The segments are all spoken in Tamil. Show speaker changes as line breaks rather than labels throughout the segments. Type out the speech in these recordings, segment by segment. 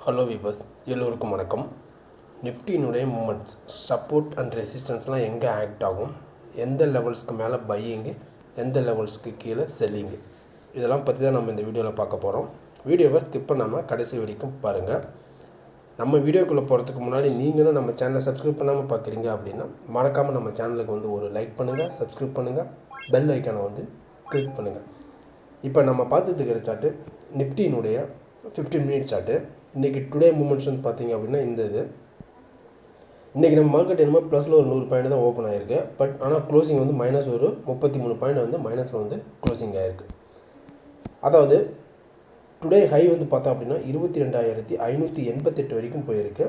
ஹலோ வீவர்ஸ், எல்லோருக்கும் வணக்கம். நிஃப்டியினுடைய மூமெண்ட்ஸ், சப்போர்ட் அண்ட் ரெசிஸ்டன்ஸ்லாம் எங்கே ஆக்ட் ஆகும், எந்த லெவல்ஸ்க்கு மேலே பையிங்கு, எந்த லெவல்ஸ்க்கு கீழே செல்லிங்கு, இதெல்லாம் பற்றி தான் நம்ம இந்த வீடியோவில் பார்க்க போகிறோம். வீடியோவை ஸ்கிப் பண்ணாமல் கடைசி வரைக்கும் பாருங்கள். நம்ம வீடியோக்குள்ளே போகிறதுக்கு முன்னாடி நீங்களும் நம்ம சேனலை சப்ஸ்கிரைப் பண்ணாமல் பார்க்குறீங்க அப்படின்னா மறக்காமல் நம்ம சேனலுக்கு வந்து ஒரு லைக் பண்ணுங்கள், சப்ஸ்கிரைப் பண்ணுங்கள், பெல் ஐக்கானை வந்து கிளிக் பண்ணுங்கள். இப்போ நம்ம பார்த்துட்டு இருக்கிற சார்ட்டு நிஃப்டியினுடைய 15 மினிட் சார்ட்டு. இன்றைக்கி டுடே மூமெண்ட்ஸ் வந்து பார்த்திங்க அப்படின்னா இந்த இன்றைக்கி நம்ம மார்க்கெட் என்னமோ ப்ளஸில் ஒரு 100 பாயிண்ட் தான் ஓப்பன் ஆகிருக்கு. பட் ஆனால் க்ளோசிங் வந்து மைனஸ் ஒரு 33 பாயிண்ட் வந்து மைனஸில் வந்து க்ளோசிங் ஆகிருக்கு. அதாவது டுடே ஹை வந்து பார்த்தோம் அப்படின்னா 22,588 வரைக்கும் போயிருக்கு.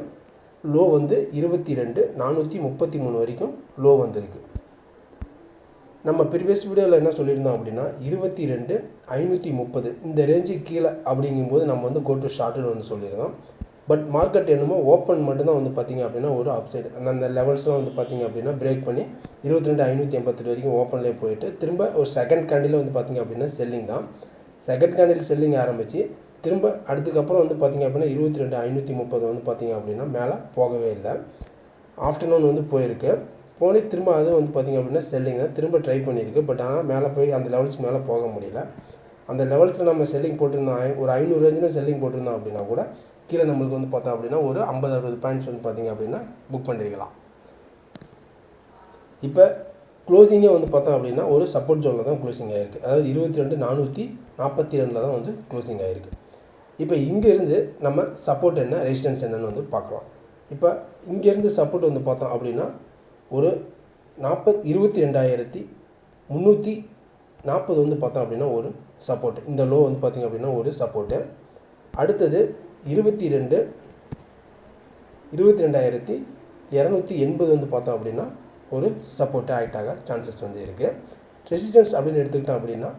லோ வந்து 22,433 வரைக்கும் லோ வந்திருக்கு. நம்ம ப்ரீவியஸ் வீடியோவில் என்ன சொல்லியிருந்தோம் அப்படின்னா 22,530 இந்த ரேஞ்சுக்கு கீழே அப்படிங்கும்போது நம்ம வந்து கோ டு ஷார்ட்டுன்னு வந்து சொல்லியிருந்தோம். பட் மார்க்கெட் என்னமோ ஓப்பன் மட்டும்தான் வந்து பார்த்திங்க அப்படின்னா ஒரு அப்சைடு அந்த லெவல்ஸ்லாம் வந்து பார்த்திங்க அப்படின்னா பிரேக் பண்ணி 22,588 வரைக்கும் ஓப்பன்லேயே போயிட்டு திரும்ப ஒரு செகண்ட் கேண்டில் வந்து பார்த்திங்க அப்படின்னா செல்லிங் தான். செகண்ட் கேண்டில் செல்லிங் ஆரம்பித்து திரும்ப அதுக்கப்புறம் வந்து பார்த்திங்க அப்படின்னா 22,530 வந்து பார்த்திங்க அப்படின்னா மேலே போகவே இல்லை. ஆஃப்டர்நூன் வந்து போயிருக்கு. போனே திரும்ப அது வந்து பார்த்திங்க அப்படின்னா செல்லிங் தான், திரும்ப ட்ரை பண்ணியிருக்கு. பட் ஆனால் மேலே போய் அந்த லெவல்ஸ்க்கு மேலே போக முடியல. அந்த லெவல்ஸில் நம்ம செல்லிங் போட்டிருந்தோம், ஒரு 500 ரேஞ்சில் செல்லிங் போட்டிருந்தோம் அப்படின்னா கூட கீழே நம்மளுக்கு வந்து பார்த்தோம் அப்படின்னா ஒரு 50-60 பாயிண்ட்ஸ் வந்து பார்த்திங்க அப்படின்னா புக் பண்ணிருக்கலாம். இப்போ க்ளோசிங்கே வந்து பார்த்தோம் அப்படின்னா ஒரு சப்போர்ட் ஜோனில் தான் க்ளோசிங் ஆகிருக்கு. அதாவது 22,442 தான் வந்து க்ளோசிங் ஆகிருக்கு. இப்போ இங்கேருந்து நம்ம சப்போர்ட் என்ன, ரெசிஸ்டன்ஸ் என்னன்னு வந்து பார்க்கலாம். இப்போ இங்கேருந்து சப்போர்ட் வந்து பார்த்தோம் அப்படின்னா ஒரு 22,340 வந்து பார்த்தோம் அப்படின்னா ஒரு சப்போர்ட். இந்த லோ வந்து பார்த்திங்க அப்படின்னா ஒரு சப்போர்ட்டு. அடுத்தது 22,280 வந்து பார்த்தோம் அப்படின்னா ஒரு சப்போர்ட்டு ஆக்டாக சான்சஸ் வந்து இருக்குது. ரெசிஸ்டன்ஸ் அப்படின்னு எடுத்துக்கிட்டோம் அப்படின்னா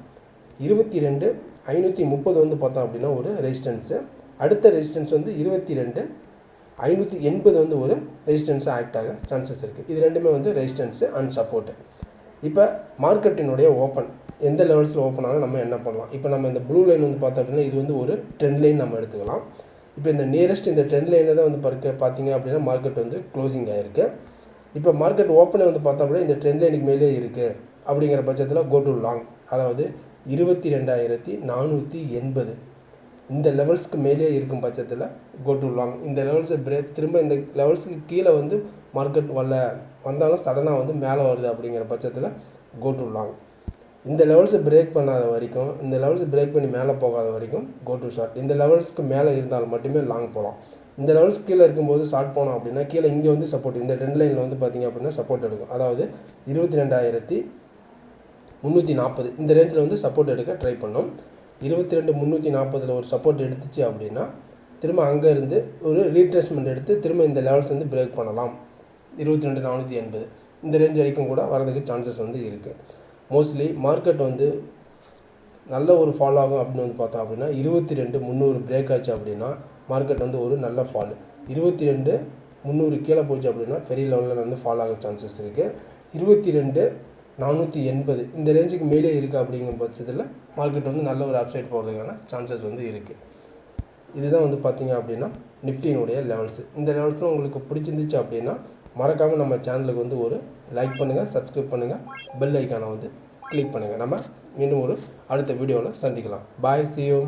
22,530 வந்து பார்த்தோம் அப்படின்னா ஒரு ரெசிஸ்டன்ஸு. அடுத்த ரெசிஸ்டன்ஸ் வந்து 22,580 வந்து ஒரு ரெசிஸ்டன்ஸாக ஆக்ட் ஆக சான்சஸ் இருக்குது. இது ரெண்டுமே வந்து ரெசிஸ்டன்ஸு அண்ட் சப்போர்ட்டு. இப்போ மார்க்கெட்டினுடைய ஓப்பன் எந்த லெவல்ஸில் ஓப்பன் ஆனால் நம்ம என்ன பண்ணலாம். இப்போ நம்ம இந்த ப்ளூ லைன் வந்து பார்த்தோம் அப்படின்னா இது வந்து ஒரு ட்ரெண்ட் லைன் நம்ம எடுத்துக்கலாம். இப்போ இந்த நியரஸ்ட் இந்த ட்ரெண்ட் லைனில் தான் வந்து பார்த்தீங்க அப்படின்னா மார்க்கெட் வந்து க்ளோசிங் ஆகிருக்கு. இப்போ மார்க்கெட் ஓப்பனை வந்து பார்த்தோம் அப்படின்னா இந்த ட்ரெண்ட் லைனுக்கு மேலே இருக்குது அப்படிங்கிற பட்சத்தில் கோ டு லாங், அதாவது 22,480 இந்த லெவல்ஸ்க்கு மேலே இருக்கும் பட்சத்தில் கோ டு லாங். இந்த லெவல்ஸை திரும்ப இந்த லெவல்ஸுக்கு கீழே வந்து மார்க்கெட் வந்தாலும் சடனாக வந்து மேலே வருது அப்படிங்கிற பட்சத்தில் கோ டு லாங். இந்த லெவல்ஸை பிரேக் பண்ணாத வரைக்கும், இந்த லெவல்ஸை பிரேக் பண்ணி மேலே போகாத வரைக்கும் கோ டு ஷார்ட். இந்த லெவல்ஸ்க்கு மேலே இருந்தால் மட்டுமே லாங் போகலாம். இந்த லெவல்ஸ் கீழே இருக்கும்போது ஷார்ட் போனோம் அப்படின்னா கீழே இங்கே வந்து சப்போர்ட், இந்த ட்ரெண்ட் லைனில் வந்து பார்த்திங்க அப்படின்னா சப்போர்ட் எடுக்கும். அதாவது 22,340 இந்த ரேஞ்சில் வந்து சப்போர்ட் எடுக்க ட்ரை பண்ணோம். 22,340 ஒரு சப்போர்ட் எடுத்துச்சு அப்படின்னா திரும்ப அங்கேருந்து ஒரு ரீட்ரேஸ்மெண்ட் எடுத்து திரும்ப இந்த லெவல்ஸ் வந்து பிரேக் பண்ணலாம். 22,480 இந்த ரேஞ்ச் வரைக்கும் கூட வரதுக்கு சான்சஸ் வந்து இருக்குது. மோஸ்ட்லி மார்க்கெட் வந்து நல்ல ஒரு ஃபால் ஆகும் அப்படின்னு வந்து பார்த்தோம் அப்படின்னா 22,300 பிரேக் ஆச்சு அப்படின்னா மார்க்கெட் வந்து ஒரு நல்ல ஃபால். 22,300 கீழே போச்சு அப்படின்னா பெரிய லெவலில் வந்து ஃபால் ஆக சான்சஸ் இருக்குது. 22,480 இந்த ரேஞ்சுக்கு மேலே இருக்குது அப்படிங்கிற பட்சத்தில் மார்க்கெட் வந்து நல்ல ஒரு அப்சைட் போகிறதுக்கான சான்சஸ் வந்து இருக்குது. இதுதான் வந்து பார்த்திங்க அப்படின்னா நிஃப்டியினுடைய லெவல்ஸு. இந்த லெவல்ஸ்லாம் உங்களுக்கு பிடிச்சிருந்துச்சு அப்படின்னா மறக்காமல் நம்ம சேனலுக்கு வந்து ஒரு லைக் பண்ணுங்கள், சப்ஸ்கிரைப் பண்ணுங்கள், பெல் ஐக்கானை வந்து கிளிக் பண்ணுங்கள். நம்ம மீண்டும் ஒரு அடுத்த வீடியோவில் சந்திக்கலாம். பாய், see you.